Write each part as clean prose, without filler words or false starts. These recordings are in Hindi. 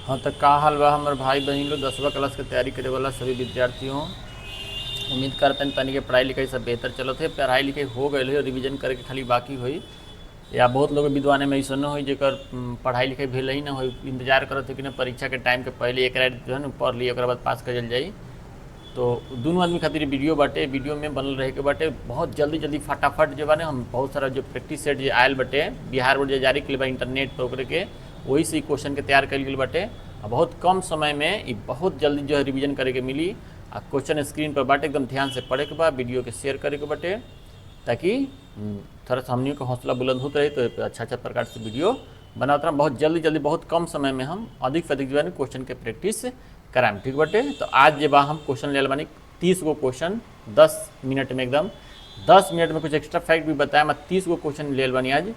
हाँ तो का हाल बा हमारे भाई बहन लोग 10वीं क्लास के तैयारी करे वाला सभी विद्यार्थियों। उम्मीद करते हैं तनिक पढ़ाई लिखाई सब बेहतर चलत है। पढ़ाई लिखाई हो गई है, रिवीजन करे के खाली बाकी हुई। या बहुत लोग विद्वान में ऐसा न हो जेकर पढ़ाई लिखाई भेल ही ना हो, इंतजार करत है कि ना परीक्षा के टाइम के पहले एक रात जो है ना पढ़ लिए, ओकरा बाद पास कर जाई। तो दोनों आदमी खातिर वीडियो बाटे, वीडियो में बनल रहे के बाटे। बहुत जल्दी जल्दी फटाफट जो बाने हम बहुत सारा जो प्रैक्टिस सेट जो आयल बाटे बिहार बोर्ड जो जारी कल बा इंटरनेट पर, ओकरे के वही से क्वेश्चन के तैयार कल गई बाटे। आ बहुत कम समय में ये बहुत जल्दी जो है रिवीजन करे के मिली। आ क्वेश्चन स्क्रीन पर बाटे, एकदम ध्यान से पढ़े के बा, वीडियो के शेयर करे के बाटे, ताकि थोड़ा सा हमनियों का हौसला बुलंद होता रहे। तो अच्छा अच्छा प्रकार से वीडियो बनाते रहा। बहुत जल्दी जल्दी बहुत कम समय में हम अधिक से अधिक जो है ना क्वेश्चन के प्रैक्टिस कराएं, ठीक बाटे। तो आज जे बा हम क्वेश्चन ले बानी 30 गो क्वेश्चन 10 मिनट में, एकदम 10 मिनट में कुछ एक्स्ट्रा फैक्ट भी बताया। मैं 30 गो क्वेश्चन ले बानी आज।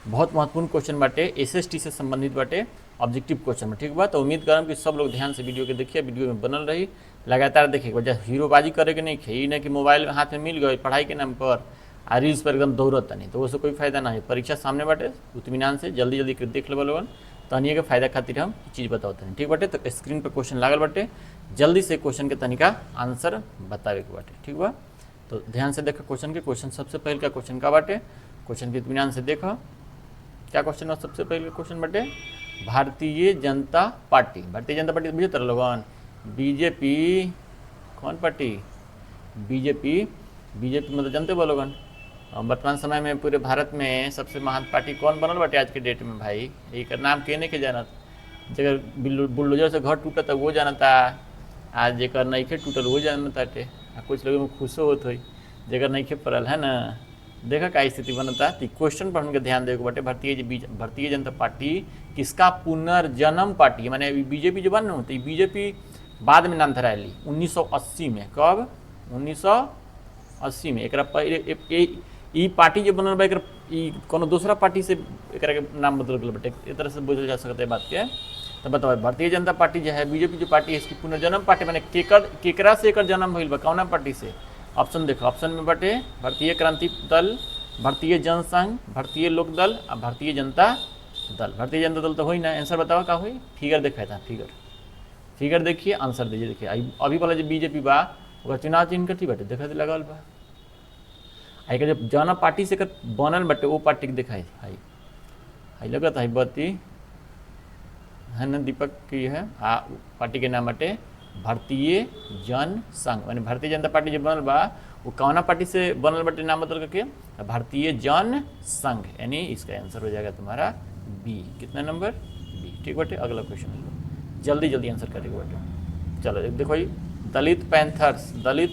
बहुत महत्वपूर्ण क्वेश्चन बाटे, एसएसटी से संबंधित बाटे, ऑब्जेक्टिव क्वेश्चन में, ठीक बा। तो उम्मीद करम कि सब लोग ध्यान से वीडियो के देखिए, वीडियो में बनल रही, लगातार देखिए। वजह हीरोबाजी करे के नहीं है, ये ना कि मोबाइल हाथ में मिल गए पढ़ाई के नाम पर आ रील्स पर एकदम दौड़त नहीं, तो उससे कोई फायदा ना है। परीक्षा सामने बाटे, इत्मीनान से जल्दी जल्दी कर देख लेवल लोगन। तनिए के फायदा खातिर हम चीज़ बताते हैं, ठीक बाटे। तो स्क्रीन पर क्वेश्चन लागल बाटे, जल्दी से क्वेश्चन के तनिका आंसर बतावे के बाटे, ठीक बा। तो ध्यान से देखो क्वेश्चन के। क्वेश्चन सबसे पहले का क्वेश्चन का बाटे, क्वेश्चन के इत्मीनान से देखो क्या क्वेश्चन है। सबसे पहले क्वेश्चन बाटे भारतीय जनता पार्टी, भारतीय जनता पार्टी बुझे तरह लोगन, बीजेपी कौन पार्टी, बीजेपी, बीजेपी मतलब जानते बोलो लोगन। वर्तमान समय में पूरे भारत में सबसे महान पार्टी कौन बनल बाटे आज के डेट में भाई, एक नाम केने के जानत। जगह बुलडोजर से घर टूटत वो जानता, आज जेकर नइखे टूटल वो जानताटे। कुछ लोगों में खुशो होत हुई जेकर नइखे पड़ल है ना। देखा का स्थिति बनता। तो क्वेश्चन पर हमके ध्यान देवे बाटे, भारतीय जनता पार्टी किसका पुनर्जन्म पार्टी, माने बीजेपी जो बन होती, बीजेपी बाद में नाम धरायली 1980 में। कब? 1980 में। एक ई पार्टी जो बनल बा, कोनो दूसरा पार्टी से एक नाम बदल गल बाटे, एक तरह से बोझल जा सकता है बात के। तो बताओ भारतीय जनता पार्टी जो है, बीजेपी जो पार्टी है, इसकी पुनर्जन्म पार्टी माने केकरा से एकर जन्म भइल बा, कौना पार्टी से? ऑप्शन देखो, ऑप्शन में बाटे भारतीय क्रांति दल, भारतीय जनसंघ, भारतीय लोक दल और भारतीय जनता दल। भारतीय जनता दल तो हो ही ना। आंसर बताओ का हुई? फिगर देखा था, फिगर देखिए, आंसर दीजिए। देखिए अभी वाला जो बीजेपी बा ओकर चुनाव चिन्ह कथी बाटे देखा लगल बा। आई का जब जौना पार्टी से बनल बाटे वो पार्टी के दिखाई हाई लगत है बत्ती है ना, दीपक की है आ पार्टी के नाम बाटे भारतीय जन संघ। माने भारतीय जनता पार्टी जो बनल बा वो कौना पार्टी से बनल बाटे नाम बदल करके? भारतीय जन संघ, यानी इसका आंसर हो जाएगा तुम्हारा बी। कितना नंबर? बी, ठीक बाटे। अगला क्वेश्चन जल्दी जल्दी आंसर करेगा बाटे। चलो देखो ये दलित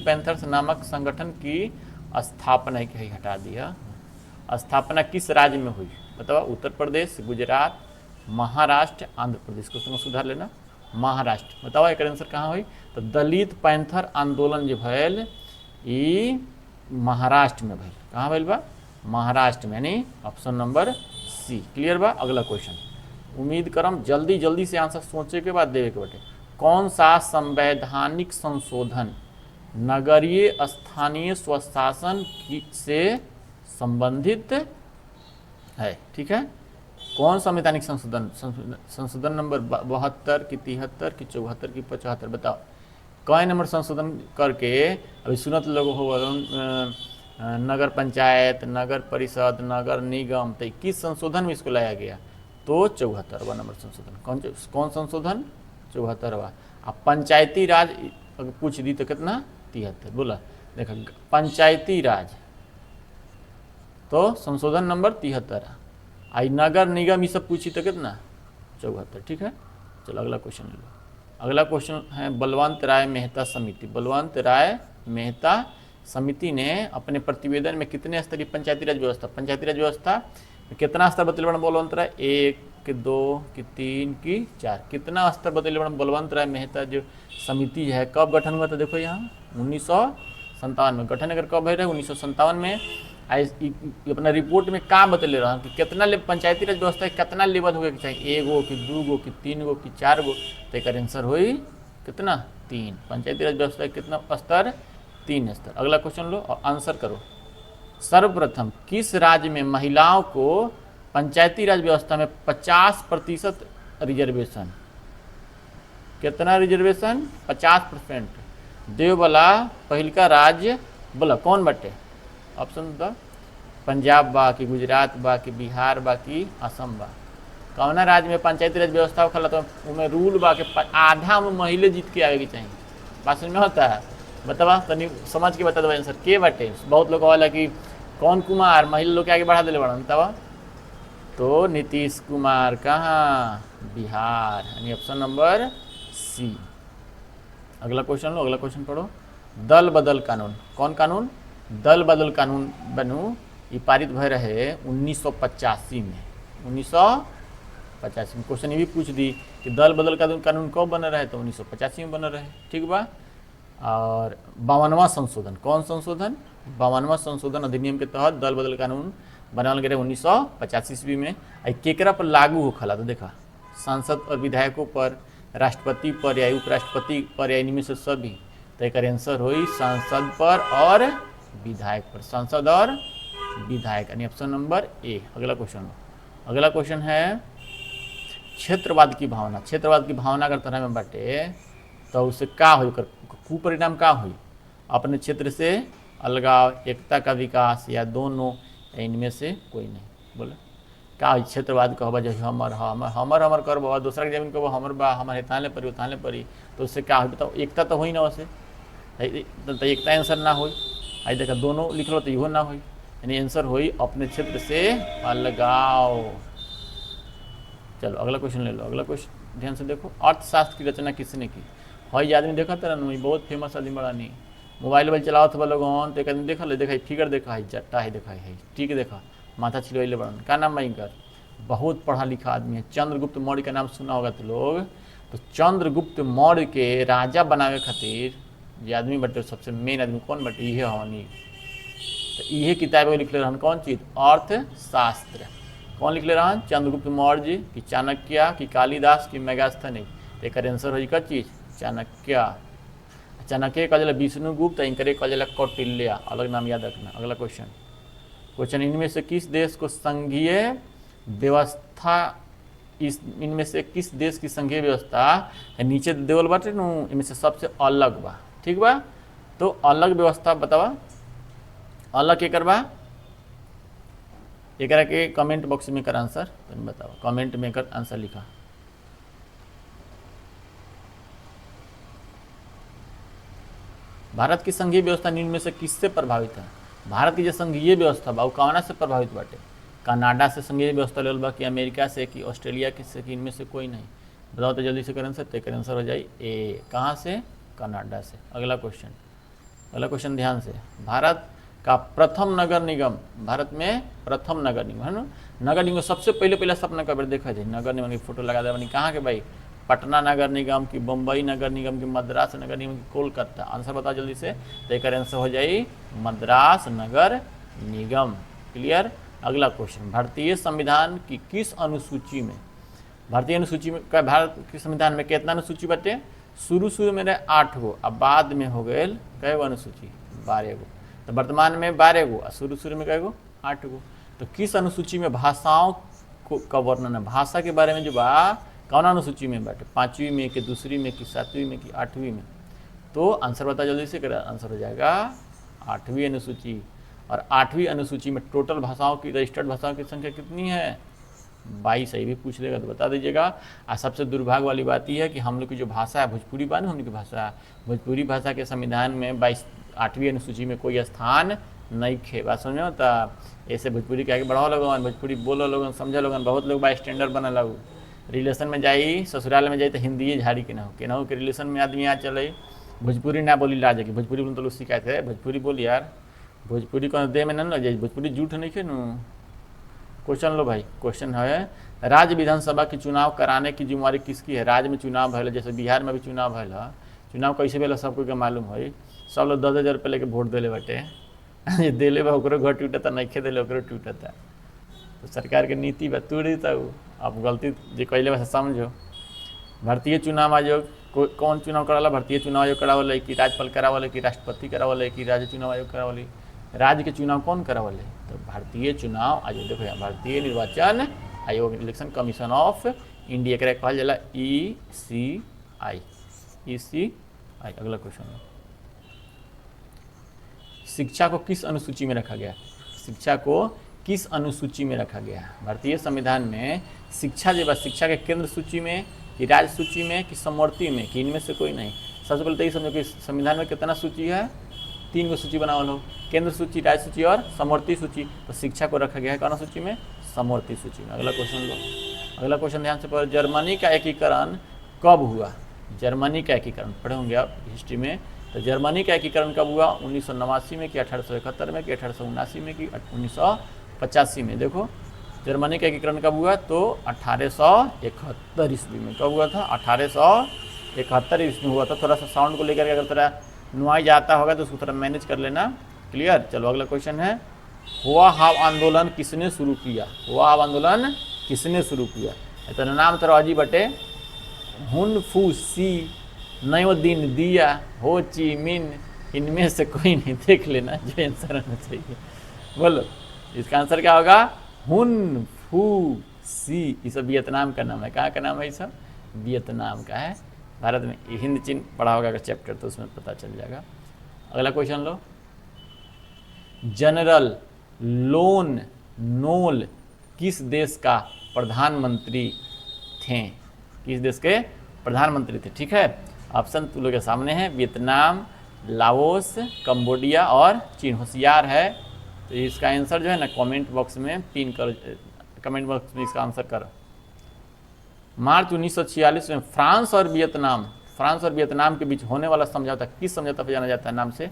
पैंथर्स नामक संगठन की स्थापना की हटा दिया। स्थापना किस राज्य में हुई बताओ? उत्तर प्रदेश, गुजरात, महाराष्ट्र, आंध्र प्रदेश। क्वेश्चन में सुधार लेना, महाराष्ट्र। बताओ एक आंसर कहाँ हुई? तो दलित पैंथर आंदोलन जो भैल ये महाराष्ट्र में भैल। कहाँ भैल बा? महाराष्ट्र में, यानी ऑप्शन नंबर सी। क्लियर बा? अगला क्वेश्चन उम्मीद करम जल्दी जल्दी से आंसर सोचे के बाद देवे के बाटे। कौन सा संवैधानिक संशोधन नगरीय स्थानीय स्वशासन से संबंधित है? ठीक है, कौन संवैधानिक संशोधन नंबर 72 की 73 की 74 की 75? बताओ कौन नंबर संशोधन करके अभी सुनत लोग हो नगर पंचायत, नगर परिषद, नगर निगम, तो किस संशोधन में इसको लाया गया? तो 74वां नंबर संशोधन। कौन संशोधन? 74वां। अब पंचायती राज अगर पूछ दी तो कितना? 73। बोला देखा पंचायती राज तो संशोधन नंबर 73। आई नगर निगम ये सब पूछी तो कितना? 74, ठीक है। चलो अगला क्वेश्चन ले लो। अगला क्वेश्चन है बलवंत राय मेहता समिति। बलवंत राय मेहता समिति ने अपने प्रतिवेदन में कितने स्तरीय पंचायती राज व्यवस्था कितना स्तर बतले बलवंत राय? 1, 2, 3, 4। कितना स्तर बतले बलवंत राय मेहता जो समिति है? कब गठन हुआ था? देखो यहाँ 1957 में गठन। अगर कब है? 1957 में। अपना रिपोर्ट में का बतले रहा कि कितना पंचायती राज व्यवस्था कितना लेवल होगा चाहिए? 1 गो कि 2 गो कि 3 गो कि 4 गो? तो एक आंसर हुई कितना? 3। पंचायती राज व्यवस्था कितना स्तर? 3 स्तर। अगला क्वेश्चन लो और आंसर करो। सर्वप्रथम किस राज्य में महिलाओं को पंचायती राज व्यवस्था में 50% रिजर्वेशन कितना रिजर्वेशन 50%। देव वाला पहिलका राज्य बोला कौन बटे? ऑप्शन द पंजाब बा कि गुजरात बा कि बिहार बा कि असम बा। कौना राज्य में पंचायती राज व्यवस्था होखला तो उमें रूल बा कि आधा में महिला जीत के आवे के चाहिए। बात समझ में होता है? बतावा तनी समझ के बता दो आंसर के बटे। बहुत लोग कहला कि कौन कुमार महिला लोग के आगे बढ़ा दिले बड़न, बतावा। तो नीतीश कुमार कहाँ? बिहार, यानी ऑप्शन नंबर सी। अगला क्वेश्चन लो, अगला क्वेश्चन पढ़ो। दल बदल कानून, कौन कानून? दल बदल कानून बनू ये पारित भय रहे 1985 में। 1985 में क्वेश्चन ये भी पूछ दी कि दल बदल कानून कब बन रहे? तो 1985 में बन रहे, ठीक बा। और 52वां संशोधन, कौन संशोधन? 52वां संशोधन अधिनियम के तहत दल बदल कानून बनावल गए 1985 ईस्वी में। केकरा पर लागू होखला? तो देखा सांसद और विधायकों पर, राष्ट्रपति पर या उपराष्ट्रपति पर, या इनमें से सभी। तो एक आंसर हुई सांसद पर और विधायक पर, सांसद और विधायक, यानी ऑप्शन नंबर ए। अगला क्वेश्चन, अगला क्वेश्चन है क्षेत्रवाद की भावना। क्षेत्रवाद की भावना अगर तरह में बाटे तो उससे का हुई, कुपरिणाम का हुई? अपने क्षेत्र से अलगाव, एकता का विकास, या दोनों, या इनमें से कोई नहीं। बोले का हुई? क्षेत्रवाद कहबा जो हमर हमर हमर हमर करबा, दूसरा के जमीन कहबा हमर बा, हमर हेताले परी उताले परी, तो उससे का हुई बताओ? एकता तो हुई ना, वैसे तो एकता आंसर ना हुई। आई देखा दोनों लिख लो तो इहो ना हुई, यानी आंसर हुई अपने क्षेत्र से अलगाव। चलो अगला क्वेश्चन ले लो। अगला क्वेश्चन ध्यान से देखो। अर्थशास्त्र की रचना किसने की? हई आदमी देखा था ना, बहुत फेमस आदमी बड़ा नहीं, मोबाइल चलावत बा लोगन, तो एक आदमी देखा ले, देखा फिगर देखा है, जट्टा है देखा है, ठीक देखा माथा छिलवैले बड़न। का नाम भाई? बहुत पढ़ा लिखा आदमी है, चंद्रगुप्त मौर्य का नाम सुना होगा तो लोग। तो चंद्रगुप्त मौर्य के राजा बनावे खातिर जो आदमी बटे, सबसे मेन आदमी कौन बटे? इहे हवनी। तो इहे किताब में लिखले रहन कौन चीज? अर्थशास्त्र। कौन लिखले रहन? चंद्रगुप्त मौर्य कि चाणक्य कि कालिदास कि मेगास्थनीज। तो एक आंसर हो का चीज? चाणक्य। चाणक्य का जला विष्णुगुप्त, इनकरे का जला कौटिल्य, अलग नाम याद रखना। अगला क्वेश्चन, क्वेश्चन इनमें से किस देश को संघीय व्यवस्था, इनमें से किस देश की संघीय व्यवस्था है नीचे देवल बाटे नु, इनमें से सबसे अलग बा, ठीक बा। तो अलग व्यवस्था बतावा, अलग के करबा? एकरा के कमेंट बॉक्स में कर आंसर, तुम बताओ, कमेंट में कर आंसर लिखा। भारत की संघीय व्यवस्था निम्न में से किससे प्रभावित है? भारत की जो संघीय व्यवस्था बा कौना से प्रभावित बाटे? कनाडा से संघीय व्यवस्था लेवल बा कि अमेरिका से कि ऑस्ट्रेलिया के से कि इनमें से कोई नहीं? बताओ तो जल्दी से करें सर। तो आंसर हो जाए ए। कहाँ से? कनाडा से। अगला क्वेश्चन, अगला क्वेश्चन ध्यान से। भारत का प्रथम नगर निगम, भारत में प्रथम नगर निगम है ना, नगर निगम सबसे पहले सपना कबर देखा जाए, नगर निगम की फोटो लगा दे बनी। कहाँ के भाई? पटना नगर निगम की, बम्बई नगर निगम की, मद्रास नगर निगम की, कोलकाता। आंसर बताओ जल्दी से। तो एक आंसर हो जाए मद्रास नगर निगम। क्लियर। अगला क्वेश्चन, भारतीय संविधान की किस अनुसूची में, भारतीय अनुसूची में, भारत के संविधान में कितना अनुसूची बटे? शुरू में 8 गो, अब बाद में हो गए कै गो अनुसूची? 12 गो। तो वर्तमान में 12 गो, शुरू में कै गो? 8 गो। तो किस अनुसूची में भाषाओं का वर्णन है? भाषा के बारे में जो बा कौन अनुसूची में बाटे? 5वीं में कि दूसरी में कि 7वीं में कि 8वीं में? तो आंसर बता जल्दी से कर। आंसर हो जाएगा 8वीं अनुसूची। और 8वीं अनुसूची में टोटल भाषाओं की, रजिस्टर्ड भाषाओं की संख्या कितनी है? 22 है। भी पूछ देगा तो बता दीजिएगा। और सबसे दुर्भाग्य वाली बात यह है कि हम लोग की जो भाषा है भोजपुरी बा ना, हम लोग की भाषा, भोजपुरी भाषा के संविधान में 8वीं अनुसूची में कोई स्थान नहीं खे। बात समझ में होता? ऐसे भोजपुरी के आगे बढ़ाओ लोगन, भोजपुरी बोलो लोगन, समझे लोगन। बहुत लोग बाई स्टैंडर्ड बना लगू, रिलेशन में जाई, ससुराल में जाई तो हिंदी झाड़ी के ना हो के रिलेशन में आदमी आ चले भोजपुरी ना बोली लाज की। भोजपुरी बोल तो लोग शिकायत है, भोजपुरी बोल यार, भोजपुरी को दे में ना लग जाए, भोजपुरी झूठ नहीं खे नू। क्वेश्चन लो भाई, क्वेश्चन है राज्य विधानसभा की चुनाव कराने की जिम्मेवारी किसकी है? राज्य में चुनाव भैल, जैसे बिहार में भी चुनाव भैल, चुनाव कैसे भैल सबको के मालूम है। सब लोग 10,000 रुपये लेके वोट दिले बाटे, दिले बा ओकरो घर टूटता, नहीं दिले ओकरो टूटता। तो सरकार के नीति बा तोड़ी तो अब गलती जो कैले बा समझो। भारतीय चुनाव आयोग कौन चुनाव कराला? भारतीय चुनाव आयोग करावल, कि राज्यपाल करावल, कि राष्ट्रपति करावल, कि राज्य चुनाव आयोग करावल? राज्य के चुनाव कौन करावल? तो भारतीय चुनाव आयोग। देखो यहाँ भारतीय निर्वाचन आयोग, इलेक्शन कमीशन ऑफ इंडिया के कहल जाला EC ECI। अगला क्वेश्चन, शिक्षा को किस अनुसूची में रखा गया? शिक्षा को किस अनुसूची में रखा गया? भारतीय संविधान में शिक्षा जो शिक्षा के केंद्र सूची में कि राज्य सूची में कि समवर्ती में कि इनमें से कोई नहीं। सबसे पहले तो ये समझो कि संविधान में कितना सूची है? 3 गो सूची बनावल हो, केंद्र सूची, राज्य सूची और समवर्ती सूची। तो शिक्षा को रखा गया है कौन सूची में? समवर्ती सूची में। अगला क्वेश्चन लो, अगला क्वेश्चन ध्यान से पढ़ो। जर्मनी का एकीकरण कब हुआ? जर्मनी का एकीकरण पढ़े होंगे आप हिस्ट्री में। तो जर्मनी का एकीकरण कब हुआ? 1989 में कि 1871 में कि 1879 में कि 1985 में? देखो जर्मनी का एकीकरण कब हुआ? तो 1871 ईस्वी में। कब हुआ था? 1871 ईस्वी में हुआ था। थोड़ा सा साउंड को लेकर अगर थोड़ा नॉइज आता होगा तो उसको थोड़ा मैनेज कर लेना। क्लियर? चलो अगला क्वेश्चन है, हुआ हाव आंदोलन किसने शुरू किया? हुआ हाव आंदोलन किसने शुरू किया? तो नाम तो अजीब बटे, हुन फू सी, नयोद्दीन दिया, हो ची मिन, इनमें से कोई नहीं। देख लेना जो आंसर आना चाहिए। बोलो इसका आंसर क्या होगा? हुन फू सी। ये सब वियतनाम का नाम है। कहाँ का नाम है? ये सब वियतनाम का है। भारत में हिंद चीन पढ़ा होगा अगर चैप्टर तो उसमें पता चल जाएगा। अगला क्वेश्चन लो, जनरल लोन नोल किस देश का प्रधानमंत्री थे? किस देश के प्रधानमंत्री थे? ठीक है, ऑप्शन तुम लोग के सामने है, वियतनाम, लाओस, कंबोडिया और चीन। होशियार है तो इसका आंसर जो है ना कमेंट बॉक्स में पिन करो, कमेंट बॉक्स में इसका आंसर करो। मार्च 1946 में फ्रांस और वियतनाम के बीच होने वाला समझौता किस समझौता पर जाना जाता है नाम से?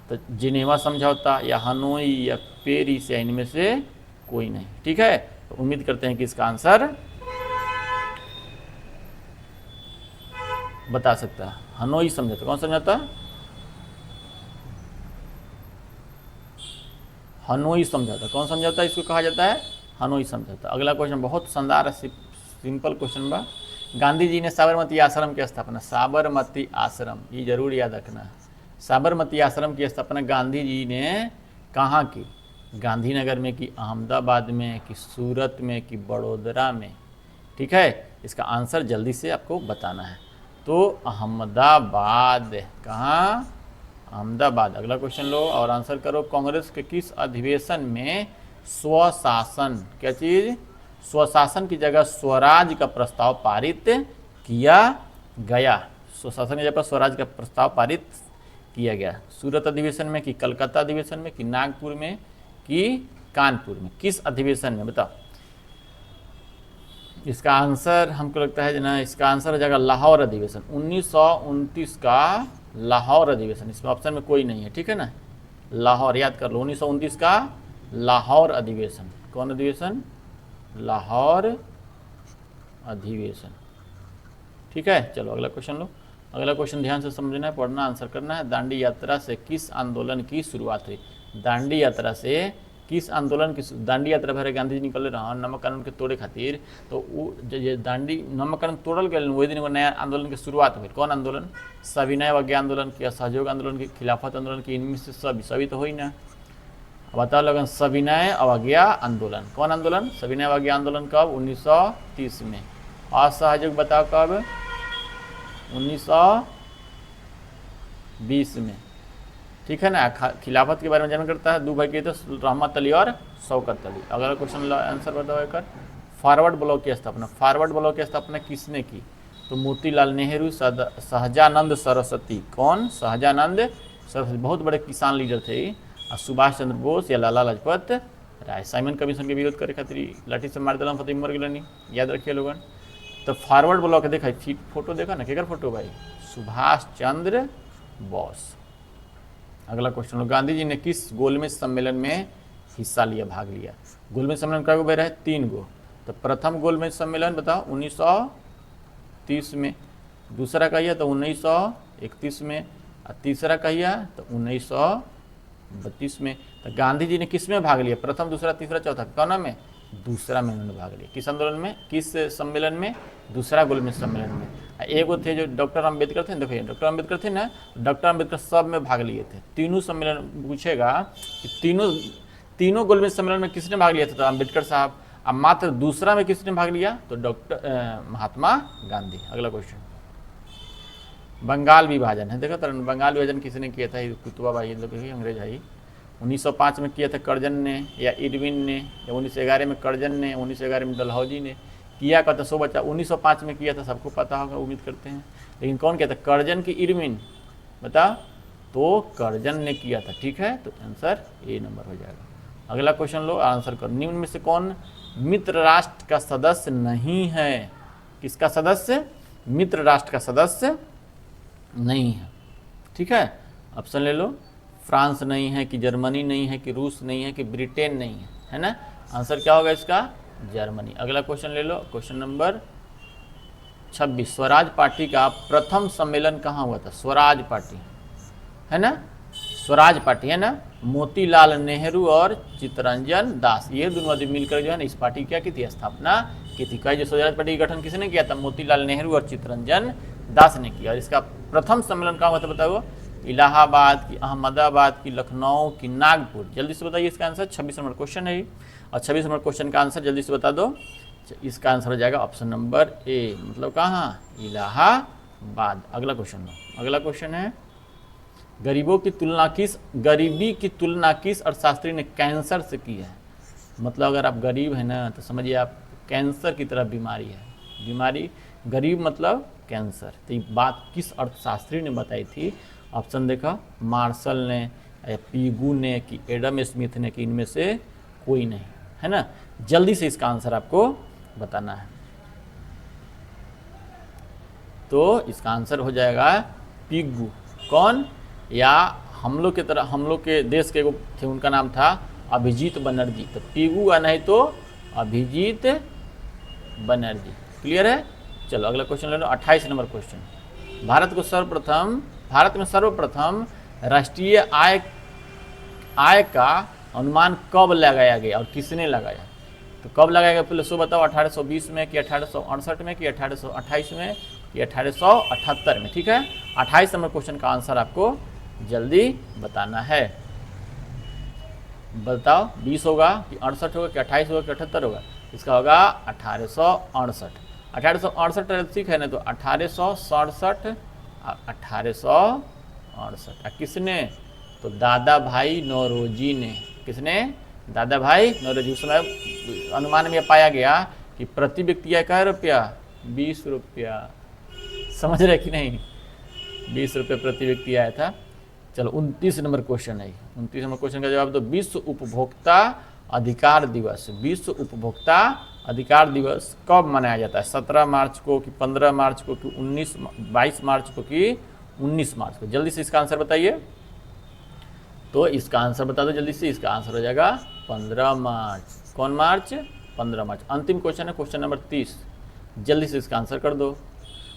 तो जिनेवा समझौता या हनोई या पेरिस या इनमें से कोई नहीं। ठीक है, तो उम्मीद करते हैं कि इसका आंसर बता सकता है। हनोई समझौता। कौन समझौता? हनोई समझौता। कौन समझौता इसको कहा जाता है? हनोई समझौता। अगला क्वेश्चन बहुत शानदार सिंपल क्वेश्चन बा। गांधी जी ने साबरमती आश्रम की स्थापना, साबरमती आश्रम ये जरूर याद रखना। साबरमती आश्रम की स्थापना गांधी जी ने कहाँ की? गांधीनगर में कि अहमदाबाद में कि सूरत में कि बड़ोदरा में? ठीक है, इसका आंसर जल्दी से आपको बताना है। तो अहमदाबाद। कहाँ? अहमदाबाद। अगला क्वेश्चन लो और आंसर करो। कांग्रेस के किस अधिवेशन में स्वशासन, क्या चीज? स्वशासन की जगह स्वराज का प्रस्ताव पारित किया गया? स्वशासन की जगह स्वराज का प्रस्ताव पारित किया गया। सूरत अधिवेशन में कि कलकत्ता अधिवेशन में कि नागपुर में कि कानपुर में? किस अधिवेशन में बताओ? इसका आंसर हमको लगता है ना, इसका आंसर हो जाएगा लाहौर अधिवेशन। 1929 का लाहौर अधिवेशन। इसमें ऑप्शन में कोई नहीं है। ठीक है ना, लाहौर याद कर लो। 1929 का लाहौर अधिवेशन। कौन अधिवेशन? लाहौर अधिवेशन। ठीक है, चलो अगला क्वेश्चन लो। अगला क्वेश्चन ध्यान से समझना है, पढ़ना, आंसर करना है। दांडी यात्रा से किस आंदोलन की शुरुआत हुई? दांडी यात्रा से किस आंदोलन की? दांडी यात्रा भरे गांधी जी निकल रहा नमक कानून के तोड़े खातिर। तो दांडी नमक कानून तोड़ल गए, वही दिन नया आंदोलन की शुरुआत हुई। कौन आंदोलन? सविनय अवज्ञा आंदोलन की, असहयोग आंदोलन की, खिलाफत आंदोलन की? इनमें से सभी तो हुई ना। बताओ लोगन, सविनय अवज्ञा आंदोलन। कौन आंदोलन? सविनय अवज्ञा आंदोलन कब? 1930 में। असहयोग बताओ कब? 1920 में। ठीक है ना। खिलाफत के बारे में जानना करता है, दो भाई के थे, रहमत अली और शौकत अली। अगला क्वेश्चन आंसर बताओ एक। फॉरवर्ड ब्लॉक की स्थापना, फॉरवर्ड ब्लॉक की स्थापना किसने की? तो मोतीलाल नेहरू, सहजानंद सरस्वती। कौन? सहजानंद सरस्वती। बहुत बड़े किसान लीडर थे। सुभाष चंद्र बोस या लाला लाजपत राय। साइमन कमीशन के विरोध करे खातिर लाठी से मार दिला, फतेह मर गए। याद रखिए लोगन। तो फॉरवर्ड ब्लॉक देखा, फोटो देखा ना, केकर फोटो भाई? सुभाष चंद्र बोस। अगला क्वेश्चन, गांधी जी ने किस गोलमेज सम्मेलन में हिस्सा लिया, भाग लिया? गोलमेज सम्मेलन कई गो रहे? 3 गो। तो प्रथम गोलमेज सम्मेलन बताओ 1930 में, दूसरा कहिए तो 1931 में, और तीसरा कहिए तो 1932 में। तो गांधी जी ने किस में भाग लिया? प्रथम, दूसरा, तीसरा, चौथा? कौन में? दूसरा में उन्होंने भाग लिया। किस आंदोलन में? किस सम्मेलन में? दूसरा गोलमेज सम्मेलन में। एगो थे जो डॉक्टर अम्बेडकर थे, देखिए डॉक्टर अम्बेडकर थे ना, डॉक्टर अम्बेडकर सब में भाग लिए थे। तीनों सम्मेलन पूछेगा कि तीनों गोलमेज सम्मेलन में किसने भाग लिया था? तो अम्बेडकर साहब। अब मात्र दूसरा में किसने भाग लिया? तो डॉक्टर महात्मा गांधी। अगला क्वेश्चन, बंगाल विभाजन है, देखो तो बंगाल विभाजन किसने किया था, कुतुबा भाई लोग ही, अंग्रेज भाई। 1905 में किया था कर्जन ने या इरविन ने, या 1911 में कर्जन ने, 1911 में डलहौजी ने किया का, तो सो बच्चा 1905 में किया था, सबको पता होगा उम्मीद करते हैं। लेकिन कौन किया था, कर्जन की इरविन, बता। तो कर्जन ने किया था, ठीक है, तो आंसर ए नंबर हो जाएगा। अगला क्वेश्चन लो, आंसर करो। निम्न में से कौन मित्र राष्ट्र का सदस्य नहीं है, किसका सदस्य, मित्र राष्ट्र का सदस्य नहीं है, ठीक है। ऑप्शन ले लो, फ्रांस नहीं है कि जर्मनी नहीं है कि रूस नहीं है कि ब्रिटेन नहीं है ना। आंसर क्या होगा इसका, जर्मनी। अगला क्वेश्चन ले लो, क्वेश्चन नंबर 26। स्वराज पार्टी का प्रथम सम्मेलन कहाँ हुआ था, स्वराज पार्टी है ना, स्वराज पार्टी है ना, मोतीलाल नेहरू और चित्तरंजन दास, ये दोनों आदमी मिलकर जो है ना इस पार्टी क्या की थी, स्थापना की थी। कई जो स्वराज पार्टी का गठन किसने किया था, मोतीलाल नेहरू और चित्तरंजन दास ने किया। और इसका प्रथम सम्मेलन कहाँ हुआ था बताओ, इलाहाबाद की, अहमदाबाद की, लखनऊ की, नागपुर। जल्दी से बताइए इसका आंसर। 26 नंबर क्वेश्चन है और 26 नंबर क्वेश्चन का आंसर जल्दी से बता दो। इसका आंसर हो जाएगा ऑप्शन नंबर ए, मतलब कहाँ, इलाहाबाद। अगला क्वेश्चन लो, अगला क्वेश्चन है, गरीबी की तुलना किस अर्थशास्त्री ने कैंसर से की है। मतलब अगर आप गरीब हैं ना तो समझिए आप कैंसर की तरह बीमारी है, बीमारी गरीब मतलब कैंसर। तो ये बात किस अर्थशास्त्री ने बताई थी। ऑप्शन देखा, मार्शल ने या पीगू ने कि एडम स्मिथ ने कि इनमें से कोई नहीं, है ना। जल्दी से इसका आंसर आपको बताना है। तो इसका आंसर हो जाएगा पीगू। कौन, या हम लोग के तरह, हम लोग के देश के एगो थे, उनका नाम था अभिजीत बनर्जी। तो पीगू या नहीं तो अभिजीत बनर्जी। क्लियर है। चलो अगला क्वेश्चन ले लो, 28 नंबर क्वेश्चन। भारत में सर्वप्रथम राष्ट्रीय आय का अनुमान कब लगाया गया और किसने लगाया। तो कब लगाया गया पहले सो बताओ, 1820 में कि 1868 में कि 1828 में कि 1878 में। ठीक है, 28 नंबर क्वेश्चन का आंसर आपको जल्दी बताना है। बताओ 20 होगा कि 68 होगा कि 28 होगा कि 78 होगा। इसका होगा 1868। 1868 ठीक है ना, तो 1867 1868। किसने, तो दादा भाई नौरोजी ने। किसने, दादा भाई नौरोजी। उस समय अनुमान में पाया गया कि प्रति व्यक्ति आय क्या रुपया, 20 रुपया। समझ रहे कि नहीं, 20 रुपये प्रति व्यक्ति आया था। चलो 29 नंबर क्वेश्चन है। 29 नंबर क्वेश्चन का जवाब दो। विश्व उपभोक्ता अधिकार दिवस, विश्व उपभोक्ता अधिकार दिवस कब मनाया जाता है। 17 मार्च को कि 15 मार्च को कि 22 मार्च को कि 19 मार्च को। जल्दी से इसका आंसर बताइए। तो इसका आंसर बता दो जल्दी से। इसका आंसर हो जाएगा 15 मार्च। कौन मार्च, 15 मार्च। अंतिम क्वेश्चन है क्वेश्चन नंबर 30। जल्दी से इसका आंसर कर दो।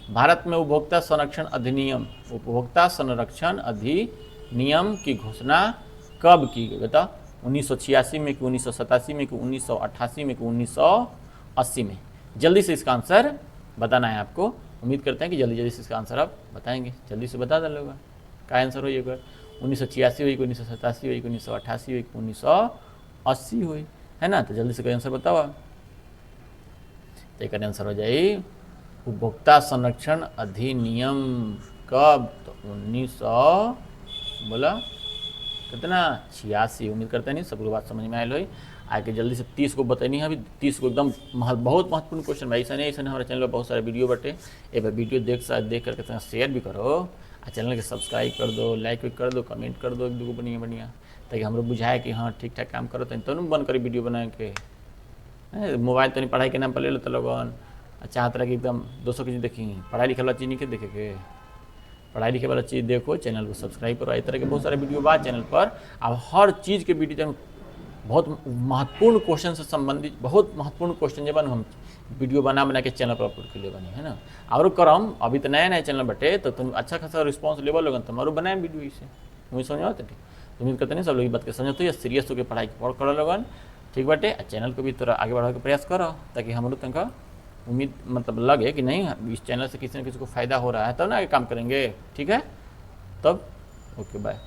भारत में उपभोक्ता संरक्षण अधिनियम, उपभोक्ता संरक्षण अधिनियम की घोषणा कब की गई बताओ। 1986 में कि 1987 में कि 1988 में कि 1980 में। जल्दी से इसका आंसर बताना है आपको। उम्मीद करते हैं कि जल्दी जल्दी से इसका आंसर आप बताएंगे। जल्दी से बता डालोगा क्या आंसर हो। एक बार 1986 हुई कि 1987 हुई कि 1988 हुई कि 1980 हुई, है ना। तो जल्दी से कोई आंसर बताओ। तो एक आंसर हो जाए उपभोक्ता संरक्षण अधिनियम कब, तो 1900 बोला कितना, 86। उम्मीद करते नहीं सब लोग बात समझ में आए लो। आके जल्दी से 30 को बतानी है। अभी 30 को एकदम बहुत महत्वपूर्ण क्वेश्चन भाई। ऐसा नहीं हमारे चैनल पर बहुत सारे वीडियो बटे। एक बार वीडियो देख करके शेयर भी करो और चैनल के सब्सक्राइब कर दो, लाइक भी कर दो, कमेंट कर दो एक दो बढ़िया, ताकि हम लोग बुझाए कि हाँ ठीक ठाक काम करो। तो बंद करी वीडियो बना के। मोबाइल तो नहीं पढ़ाई के नाम पर ले लो तो लोगन चाहत रहा कि एकदम 200 की चीज़ देखी। पढ़ाई लिखे वाला चीज़ नहीं के देखे के, पढ़ाई लिखे वाला चीज़ देखो। चैनल को सब्सक्राइब करो। इस तरह के बहुत सारे वीडियो बाद चैनल पर। अब हर चीज़ के वीडियो बहुत महत्वपूर्ण क्वेश्चन से संबंधित, बहुत महत्वपूर्ण क्वेश्चन जब हम वीडियो बना के चैनल पर अपलोड के लिए बनी, है ना। और करम अभी तो नया चैनल बटे, तो तुम अच्छा खासा रिस्पॉन्स लेवल होगा तुम्हारो बनाए वीडियो। इसे तुम्हें समझ आता ठीक। उम्मीद करते नहीं सब लोग बात के समझते हो, सीरियस होकर पढ़ाई पढ़ करो लोगन, ठीक बटे। चैनल को भी थोड़ा आगे बढ़ाने का प्रयास करो, ताकि हम लोग तक उम्मीद मतलब लगे कि नहीं इस चैनल से किसी न किसी को फ़ायदा हो रहा है, तब ना आगे काम करेंगे। ठीक है, तब ओके बाय।